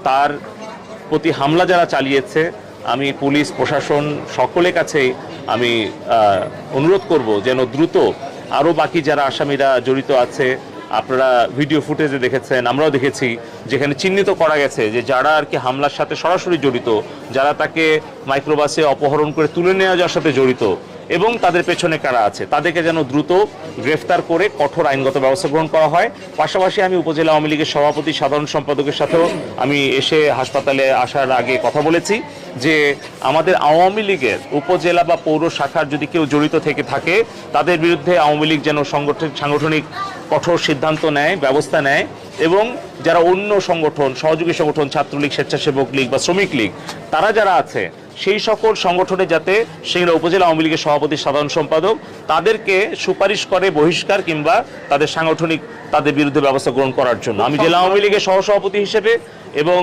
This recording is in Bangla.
তার প্রতি হামলা যারা চালিয়েছে, আমি পুলিশ প্রশাসন সকলের কাছেই আমি অনুরোধ করব যেন দ্রুত আরও বাকি যারা আসামিরা জড়িত আছে, আপনারা ভিডিও ফুটেজে দেখেছেন, আমরাও দেখেছি, যেখানে চিহ্নিত করা গেছে যে যারা আর কি হামলার সাথে সরাসরি জড়িত, যারা তাকে মাইক্রোবাসে অপহরণ করে তুলে নিয়ে যাওয়ার সাথে জড়িত এবং তাদের পেছনে কারা আছে, তাদেরকে যেন দ্রুত গ্রেফতার করে কঠোর আইনগত ব্যবস্থা গ্রহণ করা হয়। পাশাপাশি আমি উপজেলা আওয়ামী লীগের সভাপতি, সাধারণ সম্পাদকের সাথেও আমি এসে হাসপাতালে আসার আগে কথা বলেছি যে আমাদের আওয়ামী লীগের উপজেলা বা পৌর শাখার যদি কেউ জড়িত থেকে থাকে, তাদের বিরুদ্ধে আওয়ামী লীগ যেন সাংগঠনিক কঠোর সিদ্ধান্ত নেয়, ব্যবস্থা নেয়, এবং যারা অন্য সংগঠন, সহযোগী সংগঠন, ছাত্রলীগ, স্বেচ্ছাসেবক লীগ বা শ্রমিক লীগ, তারা যারা আছে সেই সকল সংগঠনে যাতে সেগুলো উপজেলা আওয়ামী লীগের সভাপতি, সাধারণ সম্পাদক তাদেরকে সুপারিশ করে বহিষ্কার কিংবা তাদের সাংগঠনিক তাদের বিরুদ্ধে ব্যবস্থা গ্রহণ করার জন্য। আমি জেলা আওয়ামী লীগের সহসভাপতি হিসেবে এবং